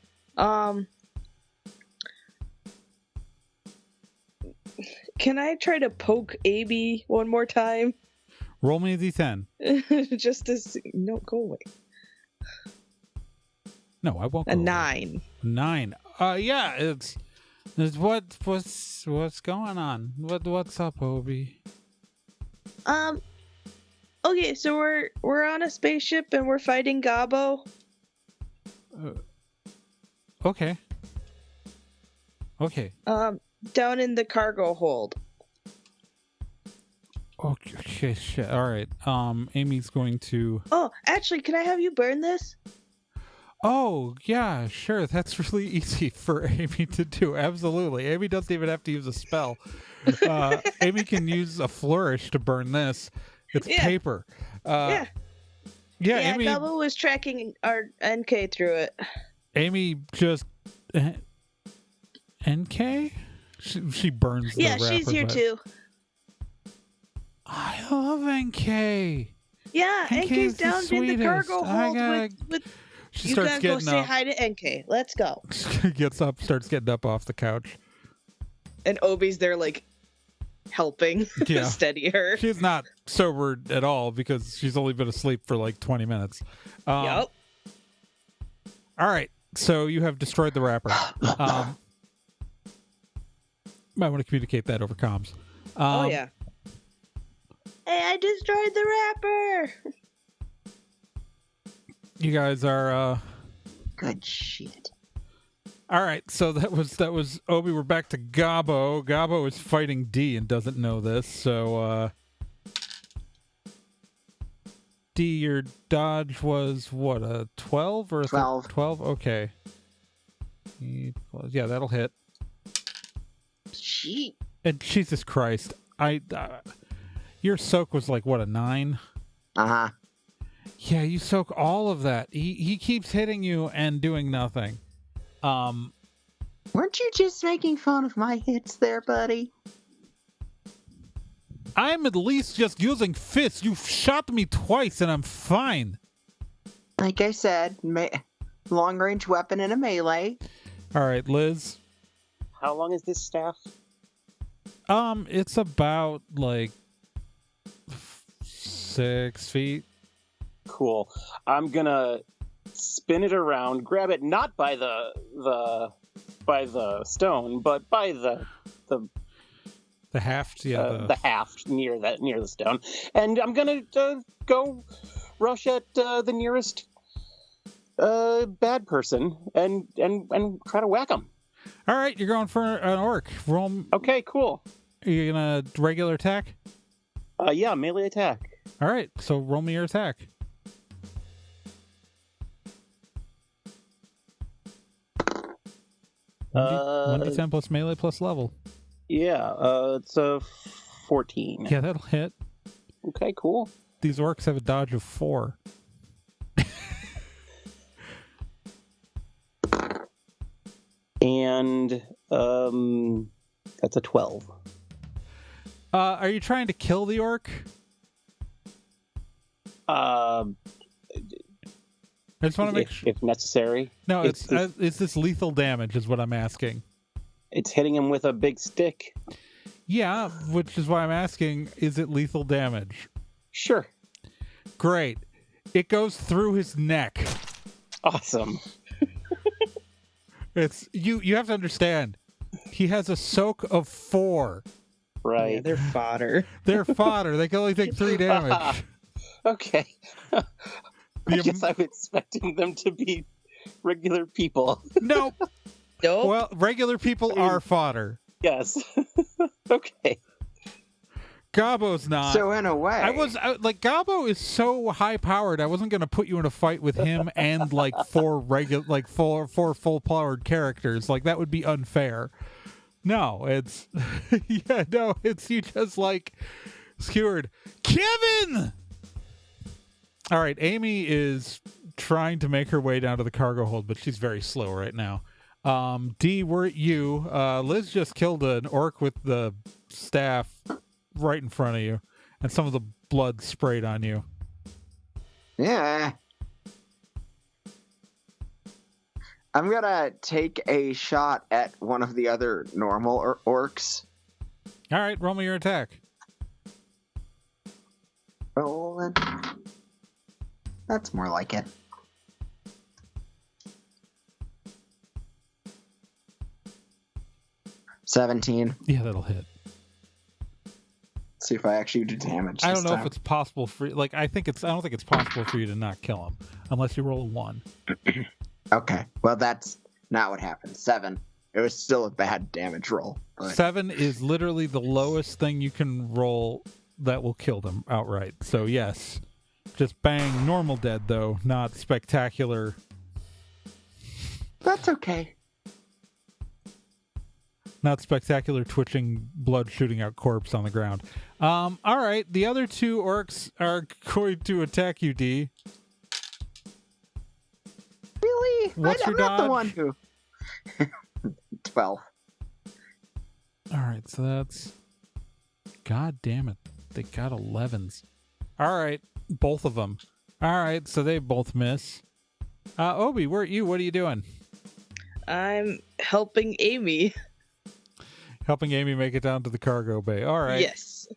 Can I try to poke AB one more time? Roll me a d10. Just to see. No, go away. No, I won't. A 9. 9. Yeah, it's what's going on? What's up, Obi? Okay, so we're on a spaceship and we're fighting Gobbo. Okay. Down in the cargo hold. Okay, shit. All right. Amy's going to. Oh, actually, can I have you burn this? Oh, yeah, sure. That's really easy for Amy to do. Absolutely. Amy doesn't even have to use a spell. Amy can use a flourish to burn this. It's paper. Yeah, Amy. Gobbo was tracking our NK through it. Amy just NK? She burns the wrapper. Yeah, she's here too. I love NK. Yeah, NK's down in the cargo hold with She you starts gotta getting go say up. hi to NK. Let's go. Gets up, starts getting up off the couch. And Obi's there like helping Yeah. steady her. She's not sober at all because she's only been asleep for like 20 minutes. Yep. All right. So you have destroyed the wrapper. Might want to communicate that over comms. Oh yeah. Hey, I destroyed the wrapper. You guys are Good shit. all right. So that was Obi. We're back to Gobbo. Gobbo is fighting D and doesn't know this. So D, your dodge was what, a 12 or a 12? 12? Okay. Yeah, that'll hit. Shit. And Jesus Christ, your soak was like what, a 9? Uh-huh. Yeah, you soak all of that. He keeps hitting you and doing nothing. Weren't you just making fun of my hits there, buddy? I'm at least just using fists. You've shot me twice and I'm fine. Like I said, long-range weapon in a melee. All right, Liz. How long is this staff? It's about like 6 feet. Cool. I'm gonna spin it around, grab it not by the stone, but by the haft, yeah. the haft near the stone, and I'm gonna go rush at the nearest bad person and try to whack him. All right, you're going for an orc. Roll. Okay, cool. Are you gonna regular attack? Yeah, melee attack. All right, so roll me your attack. 1d10 plus melee plus level. Yeah, it's a 14. Yeah, that'll hit. Okay, cool. These orcs have a dodge of 4. And that's a 12. Are you trying to kill the orc? I just want to make sure. If necessary. No, it's this lethal damage is what I'm asking. It's hitting him with a big stick. Yeah, which is why I'm asking, is it lethal damage? Sure. Great. It goes through his neck. Awesome. It's you have to understand. He has a soak of 4. Right. Yeah, they're fodder. They're fodder. They can only take 3 damage. Okay. I The guess I'm expecting them to be regular people. Nope. Nope. Well, regular people are fodder. Yes. Okay. Gobbo's not. So in a way, like Gobbo is so high powered. I wasn't gonna put you in a fight with him and like 4 full powered characters. Like that would be unfair. No, it's it's you just like skewered Kevin. All right, Amy is trying to make her way down to the cargo hold, but she's very slow right now. D, we're at you. Liz just killed an orc with the staff right in front of you, and some of the blood sprayed on you. yeah. I'm gonna take a shot at one of the other normal orcs. All right, roll me your attack. Rolling. That's more like it. $17. Yeah, that'll hit. See if I actually do damage. I this don't know time. if it's possible for like I don't think it's possible for you to not kill him unless you roll a 1. Okay, well that's not what happened. 7. It was still a bad damage roll. But 7 is literally the lowest thing you can roll that will kill them outright. So yes, just bang. Normal dead though, not spectacular. that's okay. Not spectacular twitching, blood shooting out corpse on the ground. All right, the other 2 orcs are going to attack you, D. Really? What's I'm your not the dodge? one who. 12. All right, so that's... God damn it. They got 11s. All right, both of them. All right, so they both miss. Obi, where are you? What are you doing? I'm helping Amy. Helping Amy make it down to the cargo bay. All right. Yes.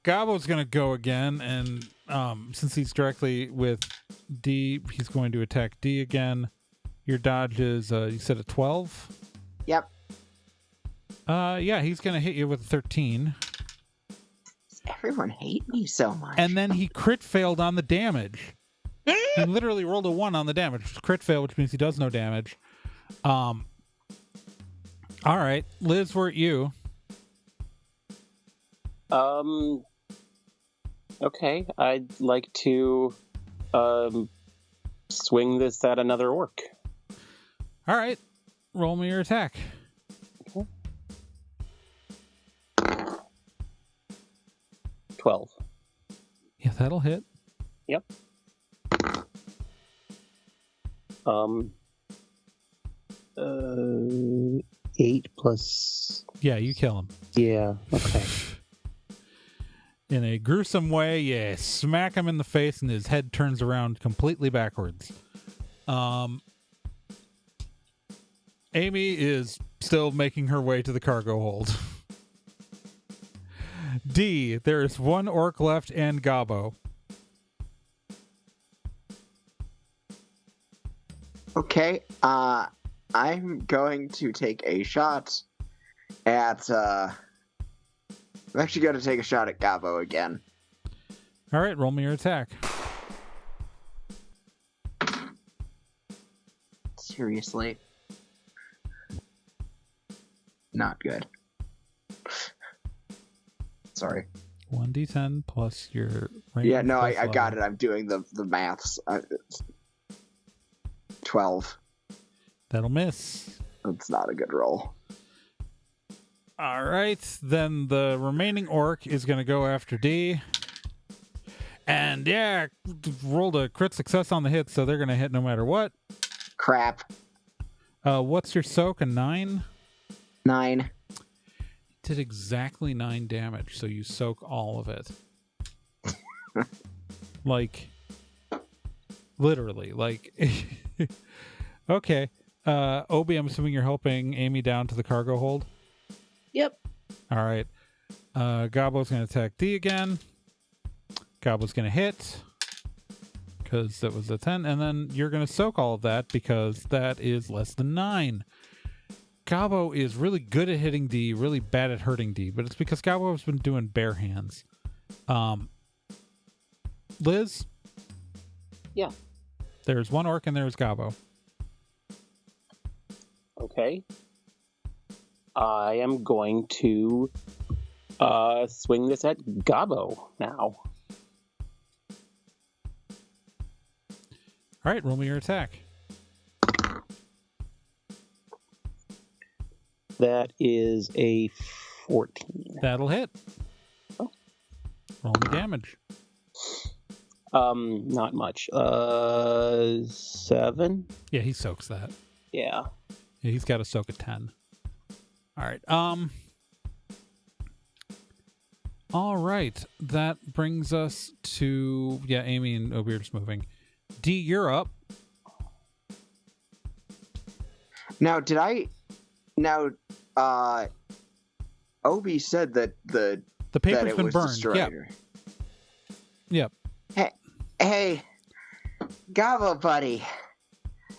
Gobbo's going to go again, and since he's directly with D, he's going to attack D again. Your dodge is, you said a 12? Yep. Yeah, he's going to hit you with a 13. Everyone hate me so much. And then he crit failed on the damage. He literally rolled a 1 on the damage. Crit fail, which means he does no damage. All right, Liz, we're at you. Okay. I'd like to swing this at another orc. All right, roll me your attack. Okay. 12. Yeah, that'll hit. Yep. 8 plus... Yeah, you kill him. Yeah, okay. In a gruesome way, you smack him in the face and his head turns around completely backwards. Amy is still making her way to the cargo hold. D, there's 1 orc left and Gobbo. Okay, I'm going to take a shot at, I'm actually going to take a shot at Gobbo again. All right, roll me your attack. Seriously. Not good. Sorry. 1d10 plus your range. Yeah, no, plus I got level. it. I'm doing the maths. 12. That'll miss. That's not a good roll. All right, then the remaining orc is going to go after D. And yeah, rolled a crit success on the hit, so they're going to hit no matter what. Crap. What's your soak? A 9? 9. Did exactly 9 damage, so you soak all of it. Like, literally, like... Okay. Obi, I'm assuming you're helping Amy down to the cargo hold? Yep. All right. Gobbo's going to attack D again. Gobbo's going to hit because that was a 10. And then you're going to soak all of that because that is less than 9. Gobbo is really good at hitting D, really bad at hurting D, but it's because Gobbo's been doing bare hands. Liz? Yeah. There's one orc and there's Gobbo. Okay. I am going to swing this at Gobbo now. All right, roll me your attack. That is a 14. That'll hit. Oh. Roll me damage. Not much. 7? Yeah, he soaks that. Yeah. Yeah, he's got a soak at 10. All right. All right. That brings us to Amy and Obi are just moving. D, you're up. Now, Obi said that the paper's that it been was burned. Destroyed. Yep. Hey, Gobbo buddy,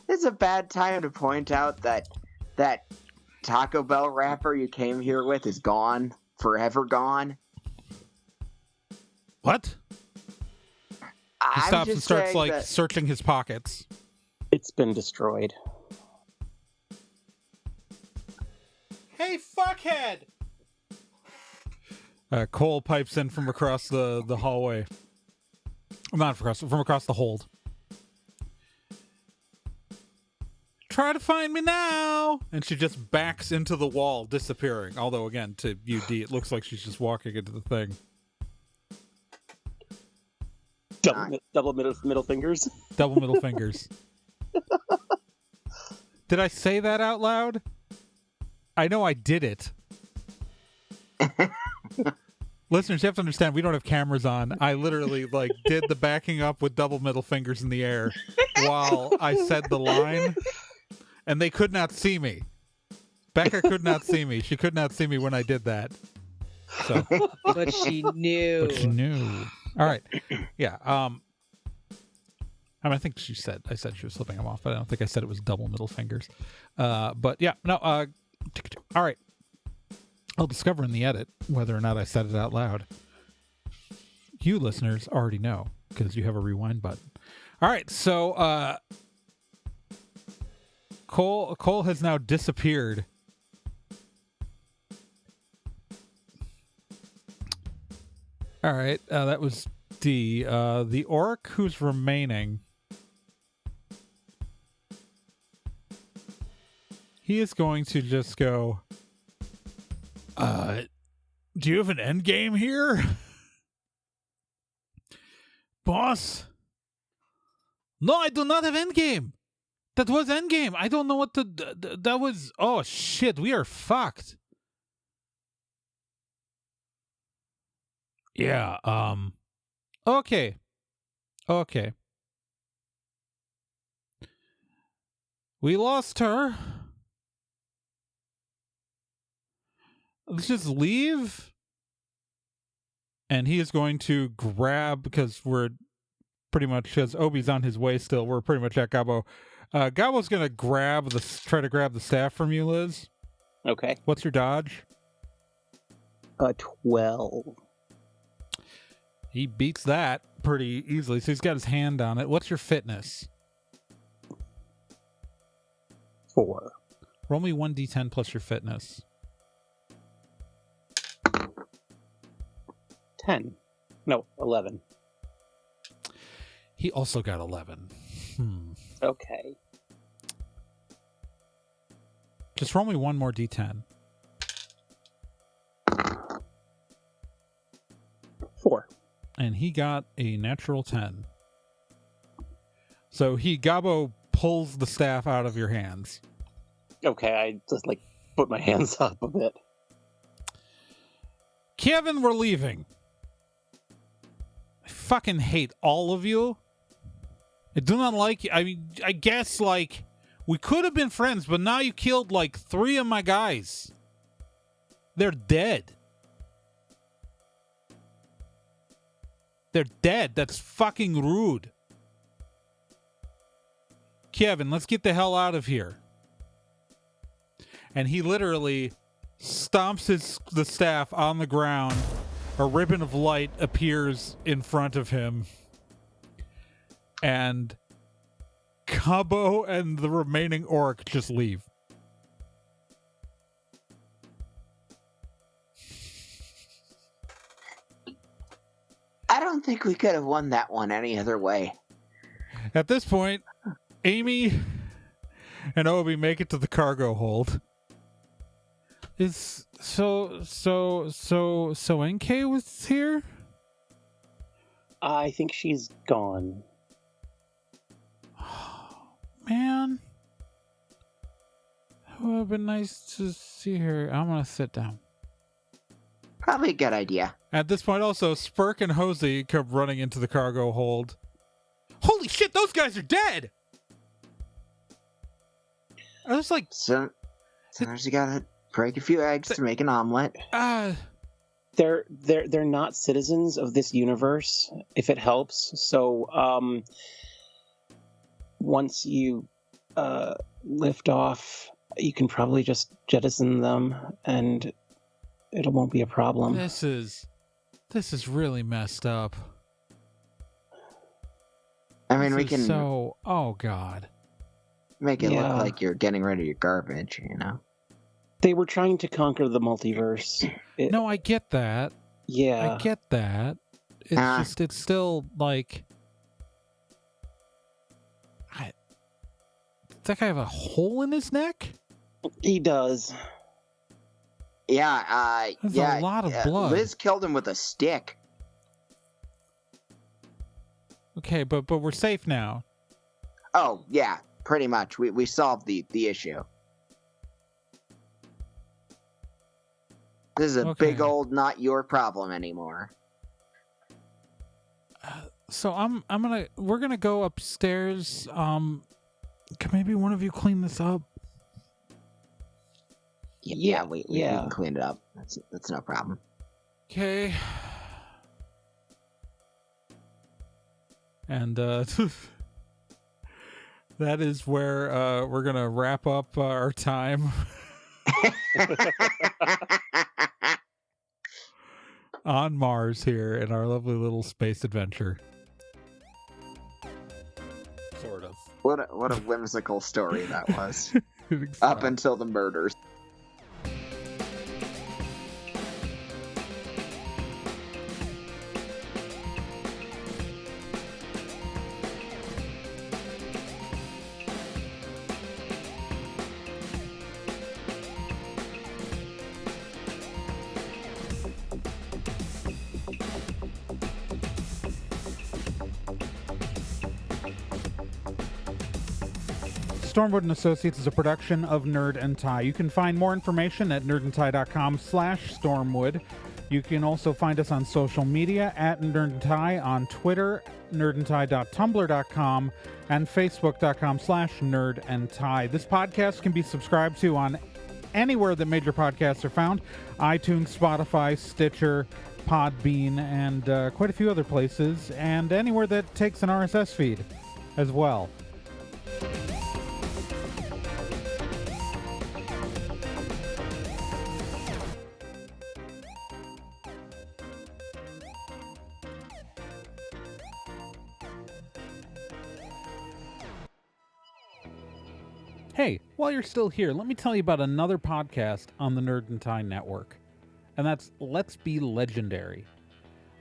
this is a bad time to point out that Taco Bell wrapper you came here with is gone, forever gone. What? He stops and starts searching his pockets. It's been destroyed. Hey, fuckhead! Cole pipes in from across the hallway. Not from across the hold. Try to find me now! And she just backs into the wall, disappearing. Although, again, to UD, it looks like she's just walking into the thing. Double middle fingers. Double middle fingers. Did I say that out loud? I know I did it. Listeners, you have to understand, we don't have cameras on. I literally did the backing up with double middle fingers in the air while I said the line, and they could not see me. Becca could not see me. She could not see me when I did that. So, But she knew. All right. Yeah. I think I said she was slipping them off, but I don't think I said it was double middle fingers. But yeah, no. All right. I'll discover in the edit whether or not I said it out loud. You listeners already know because you have a rewind button. All right, so Cole has now disappeared. All right, that was D. The orc who's remaining. He is going to just go, do you have an end game here? Boss? No, I do not have end game. That was end game. I don't know what that was. Oh, shit. We are fucked. Yeah, okay. We lost her. Let's just leave. And he is going to grab, because we're pretty much, as Obi's on his way still, we're pretty much at Gobbo. Gobbo's going to try to grab the staff from you, Liz. Okay. What's your dodge? 12. He beats that pretty easily, so he's got his hand on it. What's your fitness? 4. Roll me 1d10 plus your fitness. 10. No, 11. He also got 11. Okay. Just roll me one more d10. 4. And he got a natural 10. So Gobbo pulls the staff out of your hands. Okay, I just put my hands up a bit. Kevin, we're leaving. I fucking hate all of you. I do not like you. I mean, I guess we could have been friends, but now you killed 3 of my guys. They're dead. They're dead. That's fucking rude. Kevin, let's get the hell out of here. And he literally stomps the staff on the ground. A ribbon of light appears in front of him. And Gobbo and the remaining orc just leave. I don't think we could have won that one any other way. At this point, Amy and Obi make it to the cargo hold. Is so NK was here? I think she's gone. Man. It would have been nice to see her. I'm gonna sit down. Probably a good idea. At this point also, Spurk and Hosey come running into the cargo hold. Holy shit, those guys are dead! I was like... Sometimes you gotta break a few eggs to make an omelet. They're not citizens of this universe, if it helps. So, once you lift off, you can probably just jettison them, and it won't be a problem. This is really messed up. I mean, we can oh god, make it look like you're getting rid of your garbage, you know? They were trying to conquer the multiverse. No, I get that. Yeah. I get that. It's it's still like... Does that guy have a hole in his neck? He does. Yeah, That's a lot of blood. Liz killed him with a stick. Okay, but we're safe now. Oh, yeah, pretty much. We solved the issue. This is a big old not your problem anymore. So we're gonna go upstairs. Can maybe one of you clean this up? Yeah, we can clean it up. That's no problem. Okay. And that is where we're gonna wrap up our time on Mars here in our lovely little space adventure. Sort of. What a whimsical story that was. Up until the murders. Stormwood & Associates is a production of Nerd and Tie. You can find more information at nerdandtie.com/Stormwood. You can also find us on social media at Nerd and Tie on Twitter, nerdandtie.tumblr.com, and facebook.com/nerdandtie. This podcast can be subscribed to on anywhere that major podcasts are found: iTunes, Spotify, Stitcher, Podbean, and quite a few other places, and anywhere that takes an RSS feed as well. Hey, while you're still here, let me tell you about another podcast on the Nerd and Tie Network, and that's Let's Be Legendary.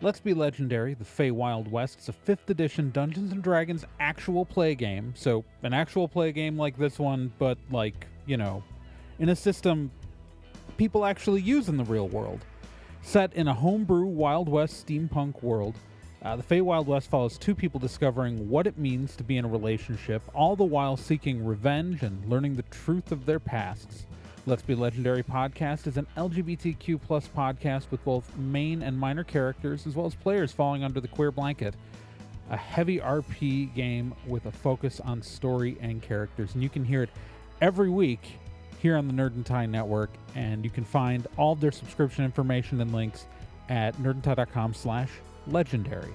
Let's Be Legendary, the Fey Wild West, is a 5th edition Dungeons & Dragons actual play game, so an actual play game like this one, but like, you know, in a system people actually use in the real world. Set in a homebrew Wild West steampunk world, the Fey Wild West follows two people discovering what it means to be in a relationship, all the while seeking revenge and learning the truth of their pasts. Let's Be Legendary podcast is an LGBTQ+ podcast with both main and minor characters, as well as players falling under the queer blanket. A heavy RP game with a focus on story and characters. And you can hear it every week here on the Nerd and Tie Network, and you can find all of their subscription information and links at nerdandtie.com/legendary.